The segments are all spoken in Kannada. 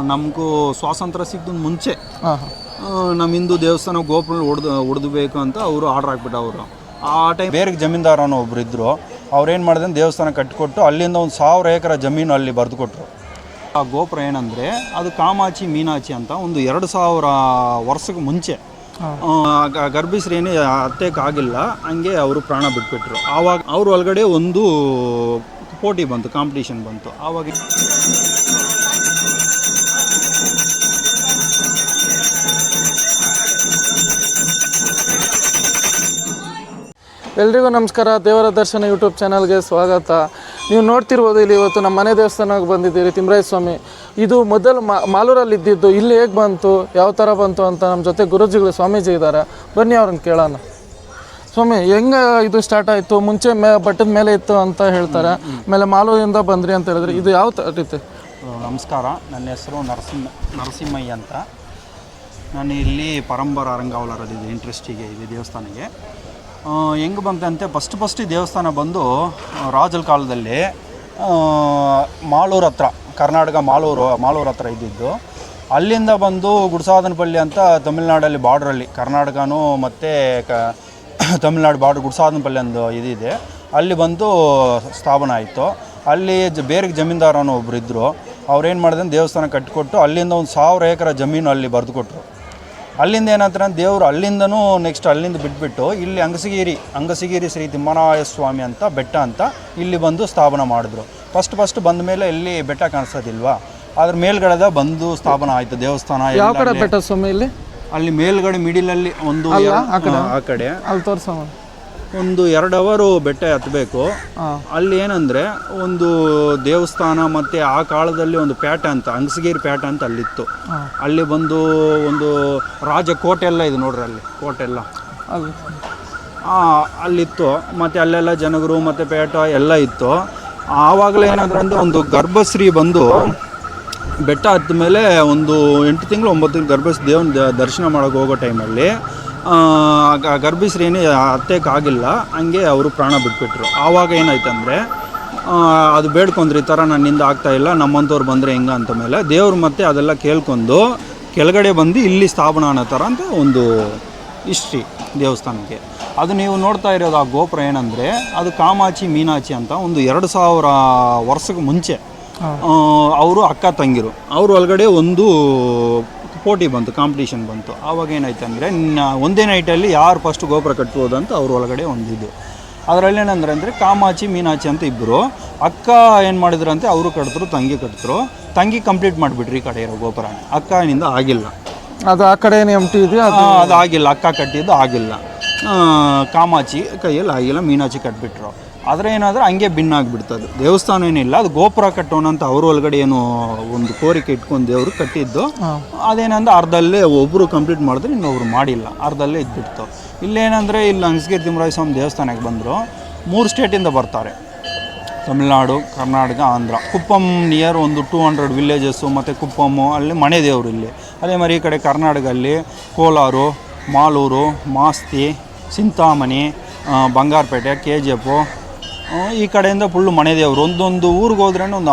ನಮಗೂ ಸ್ವಾತಂತ್ರ್ಯ ಸಿಗ್ದು ಮುಂಚೆ ನಮ್ಮ ಹಿಂದೂ ದೇವಸ್ಥಾನ ಗೋಪುರ ಹೊಡೆದಬೇಕು ಅಂತ ಅವರು ಆರ್ಡರ್ ಹಾಕ್ಬಿಟ್ಟು ಅವರು ಆ ಟೈಮ್ ಬೇರೆ ಜಮೀನ್ದಾರ ಅನ್ನೋ ಒಬ್ರು ಇದ್ದರು. ಅವ್ರೇನು ಮಾಡಿದ್ರೆ ದೇವಸ್ಥಾನ ಕಟ್ಟಿಕೊಟ್ಟು ಅಲ್ಲಿಂದ ಒಂದು 1000 ಎಕರೆ ಜಮೀನು ಅಲ್ಲಿ ಬರೆದು ಕೊಟ್ಟರು. ಆ ಗೋಪುರ ಏನಂದರೆ ಅದು ಕಾಮಾಚಿ ಮೀನಾಚಿ ಅಂತ ಒಂದು 2000 ವರ್ಷಕ್ಕೆ ಮುಂಚೆ ಗರ್ಭಿಸ್ರೇನೇ ಹತ್ತಕ್ಕಾಗಿಲ್ಲ, ಹಂಗೆ ಅವರು ಪ್ರಾಣ ಬಿಟ್ಬಿಟ್ರು. ಆವಾಗ ಅವ್ರ ಒಳಗಡೆ ಒಂದು ಪೋಟಿ ಬಂತು, ಕಾಂಪಿಟೇಷನ್ ಬಂತು. ಆವಾಗ ಎಲ್ರಿಗೂ ನಮಸ್ಕಾರ. ದೇವರ ದರ್ಶನ ಯೂಟ್ಯೂಬ್ ಚಾನಲ್ಗೆ ಸ್ವಾಗತ. ನೀವು ನೋಡ್ತಿರ್ಬೋದು, ಇಲ್ಲಿ ಇವತ್ತು ನಮ್ಮ ಮನೆ ದೇವಸ್ಥಾನಕ್ಕೆ ಬಂದಿದ್ದೀರಿ. ತಿಮ್ಮರಾಯ ಸ್ವಾಮಿ ಇದು ಮೊದಲು ಮಾಲೂರಲ್ಲಿ ಇದ್ದಿದ್ದು. ಇಲ್ಲಿ ಹೇಗೆ ಬಂತು, ಯಾವ ಥರ ಬಂತು ಅಂತ ನಮ್ಮ ಜೊತೆ ಗುರುಜಿಗಳು ಸ್ವಾಮೀಜಿ ಇದ್ದಾರೆ. ಬನ್ನಿ ಅವ್ರನ್ನ ಕೇಳೋಣ. ಸ್ವಾಮಿ, ಹೆಂಗೆ ಇದು ಸ್ಟಾರ್ಟ್ ಆಯಿತು? ಮುಂಚೆ ಬೆಟ್ಟದ ಮೇಲೆ ಇತ್ತು ಅಂತ ಹೇಳ್ತಾರೆ, ಆಮೇಲೆ ಮಾಲೂರಿಂದ ಬಂದ್ರಿ ಅಂತ ಹೇಳಿದ್ರೆ ಇದು ಯಾವ ರೀತಿ? ನಮಸ್ಕಾರ, ನನ್ನ ಹೆಸರು ನರಸಿಂಹಯ್ಯ ಅಂತ. ನಾನು ಇಲ್ಲಿ ಪರಂಬರ ಅರಂಗಾವಲರಲ್ಲಿದೆ, ಇಂಟ್ರೆಸ್ಟಿಗೆ ಇದೆ ದೇವಸ್ಥಾನಕ್ಕೆ. ಹೆಂಗೆ ಬಂತಂತೆ, ಫಸ್ಟ್ ದೇವಸ್ಥಾನ ಬಂದು ರಾಜರ ಕಾಲದಲ್ಲಿ ಮಾಲೂರು ಹತ್ರ, ಕರ್ನಾಟಕ ಮಾಲೂರು ಹತ್ರ ಇದ್ದಿದ್ದು. ಅಲ್ಲಿಂದ ಬಂದು ಗುಡಿಸಾದನಪಲ್ಲಿ ಅಂತ ತಮಿಳ್ನಾಡಲ್ಲಿ ಬಾರ್ಡ್ರಲ್ಲಿ, ಕರ್ನಾಟಕನೂ ಮತ್ತು ತಮಿಳ್ನಾಡು ಬಾರ್ಡ್ರ್ ಗುಡಿಸಾದನಪಲ್ಲಿ ಒಂದು ಇದಿದೆ, ಅಲ್ಲಿ ಬಂದು ಸ್ಥಾಪನೆ ಆಯಿತು. ಅಲ್ಲಿ ಬೇರೆ ಜಮೀನ್ದಾರ ಅನ್ನೋ ಒಬ್ರು ಇದ್ದರು. ಅವ್ರೇನು ಮಾಡಿದ್ರೆ ದೇವಸ್ಥಾನ ಕಟ್ಟಿಕೊಟ್ಟು ಅಲ್ಲಿಂದ ಒಂದು 1000 ಎಕರೆ ಜಮೀನು ಅಲ್ಲಿ ಬರೆದು ಕೊಟ್ಟರು. ಅಲ್ಲಿಂದ ಏನಾಗ್ತಾರೆ, ದೇವರು ಅಲ್ಲಿಂದನೂ ನೆಕ್ಸ್ಟ್ ಅಲ್ಲಿಂದ ಬಿಟ್ಬಿಟ್ಟು ಇಲ್ಲಿ ಅಂಗಸಿಗಿರಿ ಶ್ರೀ ತಿಮ್ಮರಾಯ ಸ್ವಾಮಿ ಅಂತ ಬೆಟ್ಟ ಅಂತ ಇಲ್ಲಿ ಬಂದು ಸ್ಥಾಪನೆ ಮಾಡಿದ್ರು. ಫಸ್ಟ್ ಬಂದ ಮೇಲೆ ಇಲ್ಲಿ ಬೆಟ್ಟ ಕಾಣಿಸೋದಿಲ್ವಾ, ಅದ್ರ ಮೇಲ್ಗಡೆದ ಬಂದು ಸ್ಥಾಪನೆ ಆಯಿತು ದೇವಸ್ಥಾನ. ಯಾವ ಕಡೆ ಬೆಟ್ಟ ಸ್ವಾಮಿ? ಇಲ್ಲಿ ಅಲ್ಲಿ ಮೇಲ್ಗಡೆ ಮಿಡಿಲಲ್ಲಿ ಒಂದು ಆ ಕಡೆ ಅಲ್ಲಿ ತೋರಿಸೋ ಒಂದು 2 ಅವರ್ ಬೆಟ್ಟ ಹತ್ತಬೇಕು. ಅಲ್ಲಿ ಏನಂದರೆ ಒಂದು ದೇವಸ್ಥಾನ ಮತ್ತು ಆ ಕಾಲದಲ್ಲಿ ಒಂದು ಪೇಟೆ ಅಂತ, ಅಂಗಸಗಿರಿ ಪೇಟೆ ಅಂತ ಅಲ್ಲಿತ್ತು. ಅಲ್ಲಿ ಬಂದು ಒಂದು ರಾಜ ಕೋಟೆ ಎಲ್ಲ ಇದೆ ನೋಡ್ರಿ, ಅಲ್ಲಿ ಕೋಟೆ ಎಲ್ಲ ಅಲ್ಲಿತ್ತು. ಮತ್ತು ಅಲ್ಲೆಲ್ಲ ಜನಗರು ಮತ್ತು ಪೇಟ ಎಲ್ಲ ಇತ್ತು. ಆವಾಗಲೇ ಏನಾದ್ರೆ ಅಂದರೆ ಒಂದು ಗರ್ಭಶ್ರೀ ಬಂದು ಬೆಟ್ಟ ಹತ್ತ ಮೇಲೆ ಒಂದು 8 ತಿಂಗಳು 9 ತಿಂಗಳು ಗರ್ಭಶ್ರೀ ದೇವನ ದರ್ಶನ ಮಾಡೋಕೆ ಹೋಗೋ ಟೈಮಲ್ಲಿ ಗರ್ಭಿಸ್ರೇನೇ ಹತ್ತಕ್ಕಾಗಿಲ್ಲ, ಹಂಗೆ ಅವರು ಪ್ರಾಣ ಬಿಟ್ಬಿಟ್ರು. ಆವಾಗ ಏನಾಯ್ತಂದರೆ ಅದು ಬೇಡ್ಕೊಂಡ್ರಿ, ಈ ಥರ ನನ್ನಿಂದ ಆಗ್ತಾಯಿಲ್ಲ, ನಮ್ಮಂಥವ್ರು ಬಂದರೆ ಹೆಂಗೆ ಅಂತ ಮೇಲೆ ದೇವ್ರು ಮತ್ತೆ ಅದೆಲ್ಲ ಕೇಳ್ಕೊಂಡು ಕೆಳಗಡೆ ಬಂದು ಇಲ್ಲಿ ಸ್ಥಾಪನೆ ಅನ್ನೋ ಥರ ಅಂತ ಒಂದು ಹಿಸ್ಟ್ರಿ ದೇವಸ್ಥಾನಕ್ಕೆ. ಅದು ನೀವು ನೋಡ್ತಾ ಇರೋದು ಆ ಗೋಪುರ ಏನಂದರೆ ಅದು ಕಾಮಾಚಿ ಮೀನಾಚಿ ಅಂತ ಒಂದು 2000 ವರ್ಷಕ್ಕೆ ಮುಂಚೆ ಅವರು ಅಕ್ಕ ತಂಗಿರು, ಅವ್ರ ಒಳಗಡೆ ಒಂದು ಪೋಟಿ ಬಂತು, ಕಾಂಪಿಟೇಷನ್ ಬಂತು. ಆವಾಗ ಏನಾಯ್ತು ಅಂದರೆ ಒಂದೇ ನೈಟಲ್ಲಿ ಯಾರು ಫಸ್ಟ್ ಗೋಪುರ ಕಟ್ಬೋದು ಅಂತ ಅವ್ರ ಒಳಗಡೆ ಒಂದಿದ್ದು. ಅದರಲ್ಲಿ ಏನಂದ್ರೆ ಕಾಮಾಚಿ ಮೀನಾಚಿ ಅಂತ ಇಬ್ಬರು ಅಕ್ಕ ಏನು ಮಾಡಿದ್ರಂತೆ, ಅವರು ಕಟ್ಟಿದ್ರು, ತಂಗಿ ಕಂಪ್ಲೀಟ್ ಮಾಡಿಬಿಟ್ರಿ ಈ ಕಡೆ ಇರೋ ಗೋಪುರನೇ. ಅಕ್ಕನಿಂದ ಆಗಿಲ್ಲ, ಅದು ಆ ಕಡೆ ಎಂಟಿ ಇದೆ, ಅದು ಆಗಿಲ್ಲ, ಅಕ್ಕ ಕಟ್ಟಿದ್ದು ಆಗಿಲ್ಲ. ಕಾಮಾಚಿ ಕೈಯಲ್ಲಿ ಆಗಿಲ್ಲ, ಮೀನಾಚಿ ಕಟ್ಬಿಟ್ರು. ಆದರೆ ಏನಾದರೂ ಹಂಗೆ ಭಿನ್ನ ಆಗಿಬಿಡ್ತದೆ. ದೇವಸ್ಥಾನ ಏನಿಲ್ಲ, ಅದು ಗೋಪುರ ಕಟ್ಟೋಣ ಅಂತ ಅವ್ರ ಒಳಗಡೆ ಏನು ಒಂದು ಕೋರಿಕೆ ಇಟ್ಕೊಂಡು ದೇವರು ಕಟ್ಟಿದ್ದು. ಅದೇನಂದ್ರೆ ಅರ್ಧಲ್ಲೇ ಒಬ್ಬರು ಕಂಪ್ಲೀಟ್ ಮಾಡಿದ್ರೆ ಇನ್ನೊಬ್ರು ಮಾಡಿಲ್ಲ, ಅರ್ಧಲ್ಲೇ ಇದ್ಬಿಡ್ತು. ಇಲ್ಲೇನಂದರೆ ಇಲ್ಲಿ ಅಂಗಸಗಿರಿ ತಿಮ್ಮರಾಯ ಸ್ವಾಮಿ ದೇವಸ್ಥಾನಕ್ಕೆ ಬಂದರು. 3 ಸ್ಟೇಟಿಂದ ಬರ್ತಾರೆ, ತಮಿಳ್ನಾಡು, ಕರ್ನಾಟಕ, ಆಂಧ್ರ. ಕುಪ್ಪಂ ನಿಯರ್ ಒಂದು 200 ವಿಲೇಜಸ್ಸು ಮತ್ತು ಕುಪ್ಪಮ್ಮು ಅಲ್ಲಿ ಮನೆ ದೇವರು ಇಲ್ಲಿ. ಅದೇ மாதிரி ಈ ಕಡೆ ಕರ್ನಾಟಕದಲ್ಲಿ ಕೋಲಾರು, ಮಾಲೂರು, ಮಾಸ್ತಿ, ಚಿಂತಾಮಣಿ, ಬಂಗಾರಪೇಟೆ, KGF ಈ ಕಡೆಯಿಂದ ಫುಲ್ಲು ಮನೆ ದೇವರು. ಒಂದೊಂದು ಊರಿಗೆ ಹೋದ್ರೇ ಒಂದು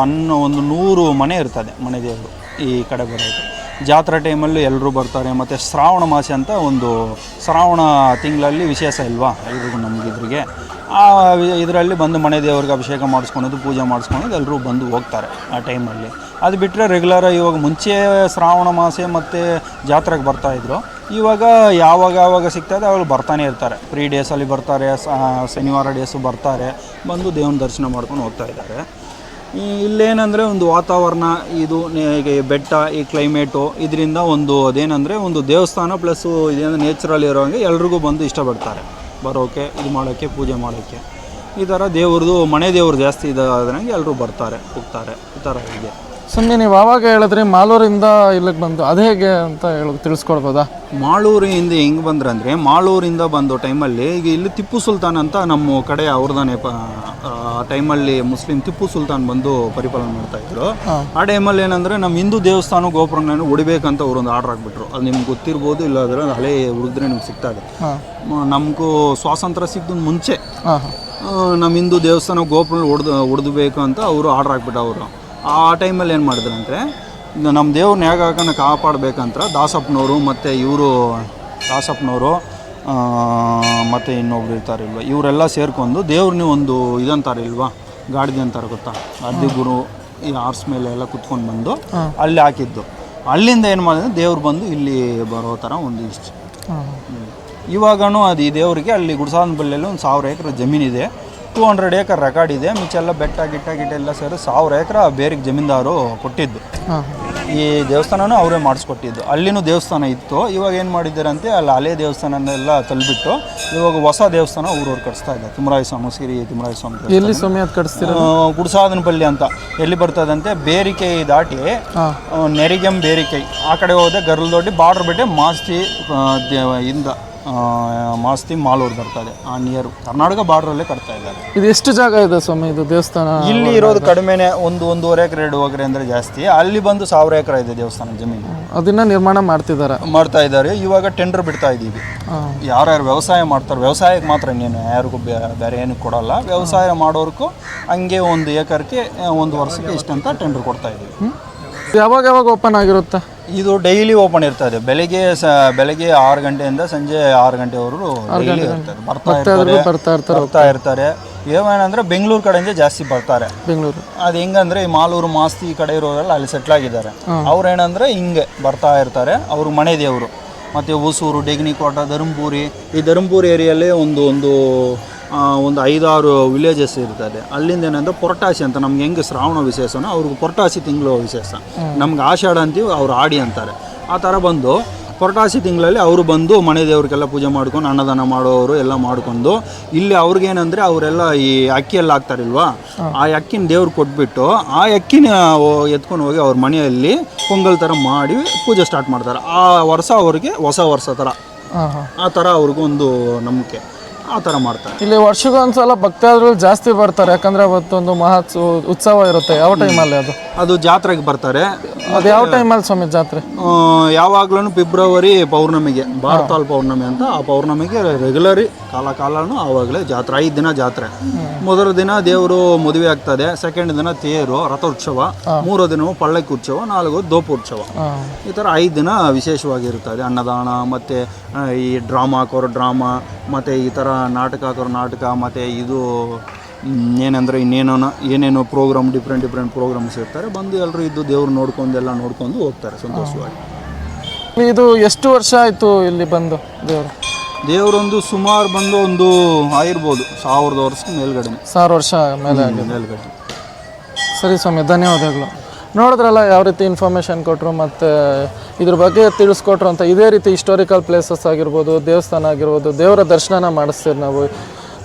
100 ಮನೆ ಇರ್ತದೆ ಮನೆ ದೇವರು ಈ ಕಡೆ ಬರೋದು. ಜಾತ್ರೆ ಟೈಮಲ್ಲಿ ಎಲ್ಲರೂ ಬರ್ತಾರೆ. ಮತ್ತು ಶ್ರಾವಣ ಮಾಸ ಅಂತ ಒಂದು ಶ್ರಾವಣ ತಿಂಗಳಲ್ಲಿ ವಿಶೇಷ ಇಲ್ವಾ ಎಲ್ರಿಗೂ ನಮಗಿದ್ರಿಗೆ, ಆ ಇದರಲ್ಲಿ ಬಂದು ಮನೆ ದೇವ್ರಿಗೆ ಅಭಿಷೇಕ ಮಾಡಿಸ್ಕೊಳೋದು, ಪೂಜೆ ಮಾಡಿಸ್ಕೊಳೋದು ಎಲ್ಲರೂ ಬಂದು ಹೋಗ್ತಾರೆ ಆ ಟೈಮಲ್ಲಿ. ಅದು ಬಿಟ್ಟರೆ ರೆಗ್ಯುಲರ್ ಇವಾಗ ಮುಂಚೆ ಶ್ರಾವಣ ಮಾಸ ಮತ್ತು ಜಾತ್ರೆಗೆ ಬರ್ತಾಯಿದ್ರು. ಇವಾಗ ಯಾವಾಗ ಸಿಗ್ತದೆ ಅವಾಗ ಬರ್ತಾನೆ ಇರ್ತಾರೆ. ಫ್ರೀ ಡೇಸಲ್ಲಿ ಬರ್ತಾರೆ, ಶನಿವಾರ ಡೇಸು ಬರ್ತಾರೆ, ಬಂದು ದೇವನ ದರ್ಶನ ಮಾಡ್ಕೊಂಡು ಹೋಗ್ತಾ ಇದ್ದಾರೆ. ಇಲ್ಲೇನಂದರೆ ಒಂದು ವಾತಾವರಣ, ಇದು ಬೆಟ್ಟ, ಈ ಕ್ಲೈಮೇಟು, ಇದರಿಂದ ಒಂದು ಅದೇನೆಂದರೆ ಒಂದು ದೇವಸ್ಥಾನ ಪ್ಲಸ್ಸು ಇದೇನು ನೇಚರಲ್ಲಿ ಇರೋಂಗೆ ಎಲ್ರಿಗೂ ಬಂದು ಇಷ್ಟಪಡ್ತಾರೆ ಬರೋಕ್ಕೆ, ಇದು ಮಾಡೋಕ್ಕೆ, ಪೂಜೆ ಮಾಡೋಕ್ಕೆ. ಈ ಥರ ದೇವ್ರದ್ದು ಮನೆ ದೇವ್ರು ಜಾಸ್ತಿ ಇದಾದ್ರಂಗೆ ಎಲ್ಲರೂ ಬರ್ತಾರೆ, ಹೋಗ್ತಾರೆ, ಈ ಥರ ಇದೆ. ಸುಮ್ಮನೆ ನೀವು ಆವಾಗ ಹೇಳಿದ್ರಿ ಮಾಲೂರಿಂದ ಇಲ್ಲಿಗೆ ಬಂದು, ಅದು ಹೇಗೆ ಅಂತ ತಿಳಿಸ್ಕೊಡ್ಬೋದಾ? ಮಾಲೂರಿಂದ ಹೆಂಗೆ ಬಂದ್ರೆ ಅಂದರೆ, ಮಾಲೂರಿಂದ ಬಂದು ಟೈಮಲ್ಲಿ ಈಗ ಇಲ್ಲಿ ಟಿಪ್ಪು ಸುಲ್ತಾನ್ ಅಂತ ನಮ್ಮ ಕಡೆ ಅವ್ರದ್ದಾನೆ ಆ ಟೈಮಲ್ಲಿ ಮುಸ್ಲಿಂ ಟಿಪ್ಪು ಸುಲ್ತಾನ್ ಬಂದು ಪರಿಪಾಲನೆ ಮಾಡ್ತಾಯಿದ್ರು. ಆ ಟೈಮಲ್ಲಿ ಏನಂದರೆ ನಮ್ಮ ಹಿಂದೂ ದೇವಸ್ಥಾನ ಗೋಪುರನ ಹೊಡಿಬೇಕಂತ ಅವರೊಂದು ಆರ್ಡರ್ ಆಗಿಬಿಟ್ರು. ಅದು ನಿಮ್ಗೆ ಗೊತ್ತಿರ್ಬೋದು, ಇಲ್ಲಾಂದರೆ ಹಳೆ ಹುಡುಗಿದ್ರೆ ನಿಮ್ಗೆ ಸಿಗ್ತದೆ. ನಮಗೂ ಸ್ವಾತಂತ್ರ್ಯ ಸಿಗ್ದು ಮುಂಚೆ ನಮ್ಮ ಹಿಂದೂ ದೇವಸ್ಥಾನ ಗೋಪುರ ಹೊಡೆದಬೇಕು ಅಂತ ಅವರು ಆರ್ಡರ್ ಆಗಿಬಿಟ್ಟು ಅವರು ಆ ಟೈಮಲ್ಲಿ ಏನು ಮಾಡಿದ್ರಂದರೆ ನಮ್ಮ ದೇವ್ರನ್ನ ಹೇಗಾಕನ ಕಾಪಾಡಬೇಕಂತ ದಾಸಪ್ಪನವರು ಮತ್ತು ದಾಸಪ್ಪನವರು ಮತ್ತು ಇನ್ನೊಬ್ರು ಇರ್ತಾರಿಲ್ವ, ಇವರೆಲ್ಲ ಸೇರ್ಕೊಂಡು ದೇವ್ರನ್ನ ಒಂದು ಇದಂತಾರಿಲ್ವಾ, ಗಾಡಿಗೆ ಅಂತಾರೆ ಗೊತ್ತಾ, ಅರ್ಧಿ ಗುರು ಈ ಆರ್ಸ್ ಮೇಲೆ ಎಲ್ಲ ಕುತ್ಕೊಂಡು ಬಂದು ಅಲ್ಲಿ ಹಾಕಿದ್ದು. ಅಲ್ಲಿಂದ ಏನು ಮಾಡಿದ್ರೆ ದೇವ್ರು ಬಂದು ಇಲ್ಲಿ ಬರೋ ಥರ ಒಂದು ಇಷ್ಟು. ಇವಾಗನೂ ಅದು ಈ ದೇವರಿಗೆ ಅಲ್ಲಿ ಗುಡ್ಸಾದ ಬಳ್ಳಿಯಲ್ಲಿ ಒಂದು 1000 ಎಕರೆ ಜಮೀನಿದೆ, 200 ಎಕರೆ ರೆಕಾರ್ಡ್ ಇದೆ. ಮಿಚ್ಚೆಲ್ಲ ಬೆಟ್ಟ ಗಿಟ್ಟ ಎಲ್ಲ ಸೇರಿ 1000 ಎಕರೆ ಬೇರೆ ಜಮೀನ್ದಾರು ಕೊಟ್ಟಿದ್ದು. ಈ ದೇವಸ್ಥಾನನೂ ಅವರೇ ಮಾಡಿಸ್ಕೊಟ್ಟಿದ್ದು. ಅಲ್ಲಿನೂ ದೇವಸ್ಥಾನ ಇತ್ತು, ಇವಾಗ ಏನು ಮಾಡಿದ್ದಾರಂತೆ ಅಲ್ಲಿ ಹಳೆ ದೇವಸ್ಥಾನನೆಲ್ಲ ತಳ್ಳಿಬಿಟ್ಟು ಇವಾಗ ಹೊಸ ದೇವಸ್ಥಾನ ಊರವ್ರು ಕಟ್ಸ್ತಾ ಇದ್ದಾರೆ. ತಿಮ್ಮರಾಯ ಸ್ವಾಮಿ, ಶ್ರೀ ತಿಮ್ಮರಾಯ ಸ್ವಾಮಿ. ಎಲ್ಲಿ ಸ್ವಾಮಿ ಅದು ಕಟ್ಸ್ತೀರ? ಗುಡ್ಸಾದನಪಲ್ಲಿ ಅಂತ ಎಲ್ಲಿ ಬರ್ತದಂತೆ, ಬೇರಿಕೈ ದಾಟಿ ನೆರಿಗೆಂ ಬೇರಿಕೈ ಆ ಕಡೆ ಹೋದೆ, ಗರ್ಲದೊಡ್ಡಿ ಬಾರ್ಡ್ರ್ ಬಿಟ್ಟೆ ಮಾಸ್ತಿ ಇಂದ ಮಾಸ್ತಿ ಮಾಲೂರು ಬರ್ತದೆ. ಆ ನಿಯರ್ ಕರ್ನಾಟಕ ಬಾರ್ಡ್ರಲ್ಲೇ ಕಟ್ತಾ ಇದ್ದಾರೆ. ಇದು ಎಷ್ಟು ಜಾಗ ಇದೆ ಸ್ವಾಮಿ ಇದು ದೇವಸ್ಥಾನ? ಇಲ್ಲಿ ಇರೋದು ಕಡಿಮೆನೆ, 1-1.5 ಎಕರೆ 2 ಎಕರೆ ಅಂದರೆ ಜಾಸ್ತಿ. ಅಲ್ಲಿ ಬಂದು 1000 ಎಕರೆ ಇದೆ ದೇವಸ್ಥಾನ ಜಮೀನು. ಅದನ್ನ ನಿರ್ಮಾಣ ಮಾಡ್ತಾ ಇದ್ದಾರೆ. ಇವಾಗ ಟೆಂಡರ್ ಬಿಡ್ತಾ ಇದ್ದೀವಿ. ಯಾರ್ಯಾರು ವ್ಯವಸಾಯ ಮಾಡ್ತಾರೆ, ವ್ಯವಸಾಯಕ್ಕೆ ಮಾತ್ರ, ಇನ್ನೇನು ಯಾರಿಗೂ ಬೇರೆ ಏನಕ್ಕೆ ಕೊಡಲ್ಲ. ವ್ಯವಸಾಯ ಮಾಡೋರ್ಗೂ ಹಂಗೆ 1 ಎಕರೆಗೆ 1 ವರ್ಷಕ್ಕೆ ಇಷ್ಟಂತ ಟೆಂಡರ್ ಕೊಡ್ತಾ ಇದ್ದೀವಿ. ಯಾವಾಗ ಓಪನ್ ಆಗಿರುತ್ತೆ? ಇದು ಡೈಲಿ ಓಪನ್ ಇರ್ತದೆ. ಬೆಳಗ್ಗೆ 6 ಗಂಟೆಯಿಂದ ಸಂಜೆ 6 ಗಂಟೆವರೆಗೂ ಡೈಲಿ ಇರ್ತದೆ. ಬರ್ತಾ ಇರ್ತಾರೆ. ಏನಂದ್ರೆ ಬೆಂಗಳೂರು ಕಡೆಯಿಂದ ಜಾಸ್ತಿ ಬರ್ತಾರೆ. ಬೆಂಗಳೂರು ಅದು ಹೆಂಗಂದ್ರೆ ಈ ಮಾಲೂರು ಮಾಸ್ತಿ ಈ ಕಡೆ ಇರೋರೆಲ್ಲ ಅಲ್ಲಿ ಸೆಟ್ಲ್ ಆಗಿದ್ದಾರೆ. ಅವ್ರೇನಂದ್ರೆ ಹಿಂಗೆ ಬರ್ತಾ ಇರ್ತಾರೆ. ಅವ್ರ ಮನೆ ದೇವರು. ಮತ್ತು ಹೊಸೂರು, ಡೆಗ್ನಿಕೋಟ, ಧರ್ಮಪುರಿ, ಈ ಧರ್ಮಪುರಿ ಏರಿಯಲ್ಲಿ ಒಂದು 5-6 ವಿಲೇಜಸ್ ಇರ್ತದೆ. ಅಲ್ಲಿಂದ ಏನಂದ್ರೆ ಪೊರಟಾಸಿ ಅಂತ, ನಮ್ಗೆ ಹೆಂಗೆ ಶ್ರಾವಣ ವಿಶೇಷನೋ ಅವ್ರಿಗೆ ಪೊರಟಾಸಿ ತಿಂಗಳು ವಿಶೇಷ. ನಮ್ಗೆ ಆಷಾಢ ಅಂತೀವಿ, ಅವ್ರು ಆಡಿ ಅಂತಾರೆ. ಆ ಥರ ಬಂದು ಪೊರಟಾಸಿ ತಿಂಗಳಲ್ಲಿ ಅವರು ಬಂದು ಮನೆ ದೇವ್ರಿಗೆಲ್ಲ ಪೂಜೆ ಮಾಡ್ಕೊಂಡು ಅನ್ನದಾನ ಮಾಡೋರು ಎಲ್ಲ ಮಾಡ್ಕೊಂಡು ಇಲ್ಲಿ ಅವ್ರಿಗೇನಂದರೆ ಅವರೆಲ್ಲ ಈ ಅಕ್ಕಿಯೆಲ್ಲ ಹಾಕ್ತಾರಿಲ್ವಾ, ಆ ಅಕ್ಕಿನ ದೇವ್ರು ಕೊಟ್ಬಿಟ್ಟು ಆ ಅಕ್ಕಿನ ಎತ್ಕೊಂಡು ಹೋಗಿ ಅವ್ರ ಮನೆಯಲ್ಲಿ ಪೊಂಗಲ್ ಥರ ಮಾಡಿ ಪೂಜೆ ಸ್ಟಾರ್ಟ್ ಮಾಡ್ತಾರೆ. ಆ ವರ್ಷ ಅವ್ರಿಗೆ ಹೊಸ ವರ್ಷ ಥರ, ಆ ಥರ ಅವ್ರಿಗೊಂದು ನಂಬಿಕೆ. ಆ ಥರ ಮಾಡ್ತಾರೆ. ಇಲ್ಲಿ ವರ್ಷಕ್ಕೊಂದ್ಸಲ ಭಕ್ತಾದಿಗಳು ಜಾಸ್ತಿ ಬರ್ತಾರೆ, ಯಾಕಂದ್ರೆ ಅವತ್ತೊಂದು ಉತ್ಸವ ಇರುತ್ತೆ. ಯಾವ ಟೈಮಲ್ಲಿ ಅದು ಜಾತ್ರೆಗೆ ಬರ್ತಾರೆ. ಅದು ಯಾವ ಟೈಮಲ್ಲಿ ಸ್ವಾಮಿ ಜಾತ್ರೆ? ಯಾವಾಗ್ಲೂ ಫೆಬ್ರವರಿ ಪೌರ್ಣಮಿಗೆ, ಭಾರತಾಲ್ ಪೌರ್ಣಮಿ ಅಂತ, ಆ ಪೌರ್ಣಮಿಗೆ ರೆಗ್ಯುಲರಿ ಕಾಲನೂ ಆವಾಗಲೇ ಜಾತ್ರೆ. 5 ದಿನ ಜಾತ್ರೆ. ಮೊದಲ ದಿನ ದೇವರು ಮದುವೆ ಆಗ್ತದೆ, ಸೆಕೆಂಡ್ ದಿನ ತೇರು ರಥೋತ್ಸವ, 3ನೇ ದಿನ ಪಲ್ಲಕ್ಕಿ ಉತ್ಸವ, 4ನೇ ದೋಪೋತ್ಸವ. ಈ ಥರ 5 ದಿನ ವಿಶೇಷವಾಗಿರುತ್ತದೆ. ಅನ್ನದಾನ, ಮತ್ತು ಈ ಡ್ರಾಮಾ ಹಾಕೋರು ಡ್ರಾಮಾ, ಮತ್ತು ಈ ಥರ ನಾಟಕ ಹಾಕೋರು ನಾಟಕ, ಮತ್ತು ಇದು ಏನಂದರೆ ಏನೇನೋ ಪ್ರೋಗ್ರಾಮ್, ಡಿಫ್ರೆಂಟ್ ಪ್ರೋಗ್ರಾಮ್ಸ್ ಇರ್ತಾರೆ. ಬಂದು ಎಲ್ಲರೂ ಇದ್ದು ದೇವ್ರು ಎಲ್ಲ ನೋಡ್ಕೊಂಡು ಹೋಗ್ತಾರೆ ಸಂತೋಷವಾಗಿ. ಇದು ಎಷ್ಟು ವರ್ಷ ಆಯಿತು ಇಲ್ಲಿ ಬಂದು ದೇವರೊಂದು ಸುಮಾರು ಬಂದು ಒಂದು ಆಗಿರ್ಬೋದು 1000 ವರ್ಷಕ್ಕೆ ಮೇಲ್ಗಡೆ. 1000 ವರ್ಷ ಮೇಲ್ಗಡೆ. ಸರಿ ಸ್ವಾಮಿ, ಧನ್ಯವಾದಗಳು. ನೋಡಿದ್ರಲ್ಲ ಯಾವ ರೀತಿ ಇನ್ಫಾರ್ಮೇಷನ್ ಕೊಟ್ಟರು ಮತ್ತು ಇದ್ರ ಬಗ್ಗೆ ತಿಳಿಸ್ಕೊಟ್ರು ಅಂತ. ಇದೇ ರೀತಿ ಹಿಸ್ಟಾರಿಕಲ್ ಪ್ಲೇಸಸ್ ಆಗಿರ್ಬೋದು, ದೇವಸ್ಥಾನ ಆಗಿರ್ಬೋದು, ದೇವರ ದರ್ಶನ ಮಾಡಿಸ್ತೀವಿ ನಾವು.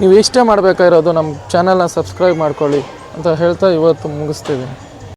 ನೀವು ಇಷ್ಟೇ ಮಾಡಬೇಕಾಗಿರೋದು ನಮ್ಮ ಚಾನಲ್ನ ಸಬ್ಸ್ಕ್ರೈಬ್ ಮಾಡ್ಕೊಳ್ಳಿ ಅಂತ ಹೇಳ್ತಾ ಇವತ್ತು ಮುಗಿಸ್ತೀವಿ.